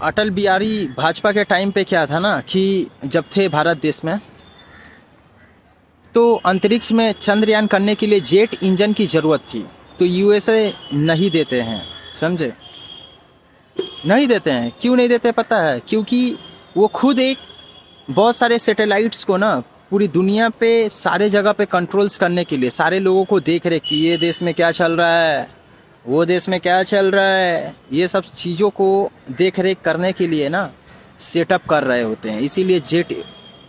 अटल बिहारी भाजपा के टाइम पे क्या था ना कि जब थे भारत देश में, तो अंतरिक्ष में चंद्रयान करने के लिए जेट इंजन की ज़रूरत थी, तो यूएसए नहीं देते हैं, समझे? नहीं देते हैं। क्यों नहीं देते पता है? क्योंकि वो खुद एक बहुत सारे सैटेलाइट्स को ना पूरी दुनिया पे सारे जगह पे कंट्रोल्स करने के लिए, सारे लोगों को देख रहे कि ये देश में क्या चल रहा है, वो देश में क्या चल रहा है, ये सब चीज़ों को देख रेख करने के लिए ना सेटअप कर रहे होते हैं। इसीलिए जेट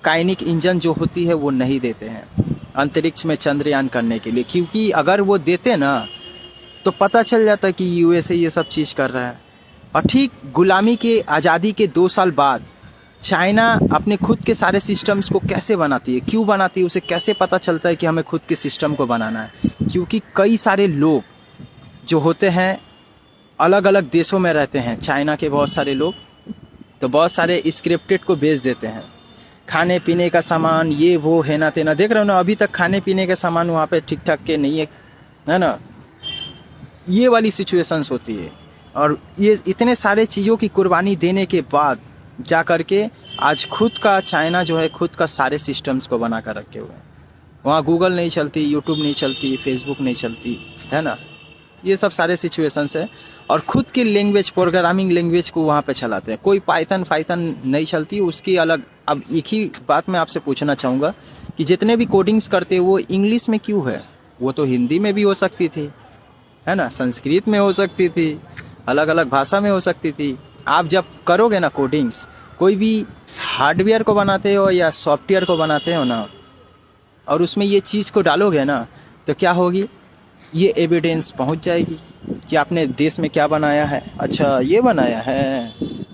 काइनिक इंजन जो होती है वो नहीं देते हैं अंतरिक्ष में चंद्रयान करने के लिए, क्योंकि अगर वो देते ना तो पता चल जाता कि यूएसए ये सब चीज़ कर रहा है। और ठीक गुलामी के आज़ादी के 2 साल बाद चाइना अपने खुद के सारे सिस्टम्स को कैसे बनाती है, क्यों बनाती है, उसे कैसे पता चलता है कि हमें खुद के सिस्टम को बनाना है? क्योंकि कई सारे लोग जो होते हैं अलग अलग देशों में रहते हैं, चाइना के बहुत सारे लोग, तो बहुत सारे स्क्रिप्टेड को बेच देते हैं। खाने पीने का सामान ये वो है ना तेना, देख रहे हो ना अभी तक खाने पीने के सामान वहाँ पे ठीक ठाक के नहीं है ना, ये वाली सिचुएशंस होती है। और ये इतने सारे चीज़ों की कुर्बानी देने के बाद जा कर के आज खुद का चाइना जो है खुद का सारे सिस्टम्स को बना कर रखे हुए हैं। वहाँ गूगल नहीं चलती, यूट्यूब नहीं चलती, फेसबुक नहीं चलती, है ना, ये सब सारे सिचुएशंस है। और खुद की लैंग्वेज, प्रोग्रामिंग लैंग्वेज को वहाँ पे चलाते हैं। कोई पाइथन नहीं चलती, उसकी अलग। अब एक ही बात मैं आपसे पूछना चाहूँगा कि जितने भी कोडिंग्स करते हैं वो इंग्लिश में क्यों है? वो तो हिंदी में भी हो सकती थी, है ना, संस्कृत में हो सकती थी, अलग अलग भाषा में हो सकती थी। आप जब करोगे ना कोडिंग्स, कोई भी हार्डवेयर को बनाते हो या सॉफ्टवेयर को बनाते हो ना, और उसमें ये चीज़ को डालोगे ना, तो क्या होगी, ये एविडेंस पहुंच जाएगी कि आपने देश में क्या बनाया है। अच्छा ये बनाया है,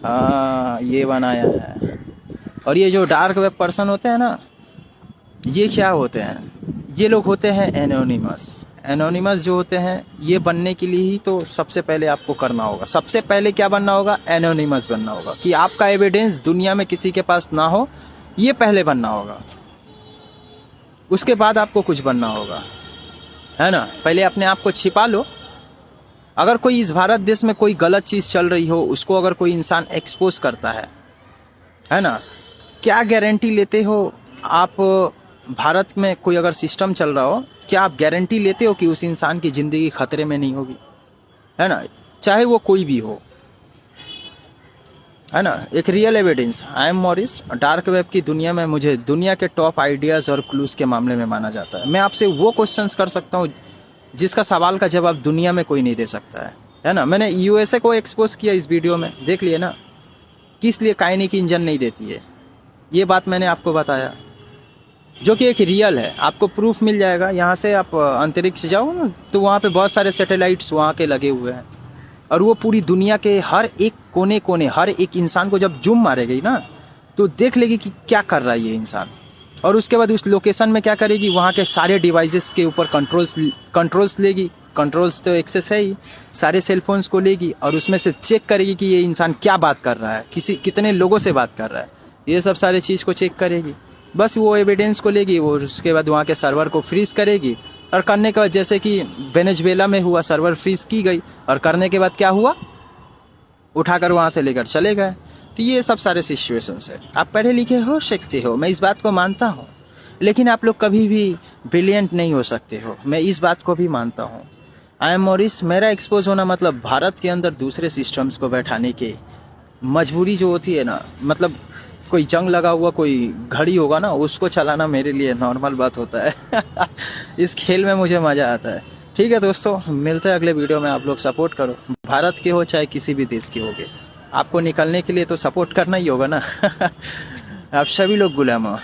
हाँ ये बनाया है। और ये जो डार्क वेब पर्सन होते हैं ना, ये क्या होते हैं? ये लोग होते हैं एनोनिमस। एनोनिमस जो होते हैं, ये बनने के लिए ही तो सबसे पहले आपको करना होगा, सबसे पहले क्या बनना होगा? एनोनिमस बनना होगा, कि आपका एविडेंस दुनिया में किसी के पास ना हो, ये पहले बनना होगा। उसके बाद आपको कुछ बनना होगा, है ना। पहले अपने आप को छिपा लो। अगर कोई इस भारत देश में कोई गलत चीज़ चल रही हो, उसको अगर कोई इंसान एक्सपोज करता है ना, क्या गारंटी लेते हो आप? भारत में कोई अगर सिस्टम चल रहा हो, क्या आप गारंटी लेते हो कि उस इंसान की ज़िंदगी खतरे में नहीं होगी? है ना, चाहे वो कोई भी हो, है ना। एक real evidence, I am Morris, dark web की दुनिया में मुझे दुनिया के टॉप आइडियाज़ और क्लूज़ के मामले में माना जाता है। मैं आपसे वो क्वेश्चंस कर सकता हूँ जिसका सवाल का जवाब दुनिया में कोई नहीं दे सकता है ना। मैंने यूएसए को एक्सपोज किया इस वीडियो में, देख लिए ना, किस लिए काइनिक इंजन नहीं देती है, ये बात मैंने आपको बताया, जो कि एक रियल है। आपको प्रूफ मिल जाएगा। यहाँ से आप अंतरिक्ष जाओ ना, तो वहाँ पे बहुत सारे सैटेलाइट्स वहाँ के लगे हुए हैं, और वो पूरी दुनिया के हर एक कोने कोने, हर एक इंसान को जब जूम मारेगी ना, तो देख लेगी कि क्या कर रहा है ये इंसान। और उसके बाद उस लोकेशन में क्या करेगी, वहाँ के सारे डिवाइसेस के ऊपर कंट्रोल्स लेगी। कंट्रोल्स तो एक्सेस है ही, सारे सेलफोन्स को लेगी और उसमें से चेक करेगी कि ये इंसान क्या बात कर रहा है, कितने लोगों से बात कर रहा है, ये सब सारे चीज़ को चेक करेगी। बस वो एविडेंस को लेगी, वो उसके बाद वहाँ के सर्वर को फ्रीज करेगी। और करने के बाद, जैसे कि वेनेजुएला में हुआ, सर्वर फ्रीज की गई, और करने के बाद क्या हुआ, उठाकर वहाँ से लेकर चले गए। तो ये सब सारे सिचुएशंस है। आप पढ़े लिखे हो सकते हो, मैं इस बात को मानता हूँ, लेकिन आप लोग कभी भी ब्रिलियंट नहीं हो सकते हो, मैं इस बात को भी मानता हूँ। आई एम मॉरिस, मेरा एक्सपोज होना मतलब भारत के अंदर दूसरे सिस्टम्स को बैठाने के मजबूरी जो होती है ना, मतलब कोई जंग लगा हुआ कोई घड़ी होगा ना, उसको चलाना मेरे लिए नॉर्मल बात होता है। इस खेल में मुझे मज़ा आता है। ठीक है दोस्तों, मिलते हैं अगले वीडियो में। आप लोग सपोर्ट करो, भारत के हो चाहे किसी भी देश के होगे, आपको निकलने के लिए तो सपोर्ट करना ही होगा ना। आप सभी लोग गुलाम हो।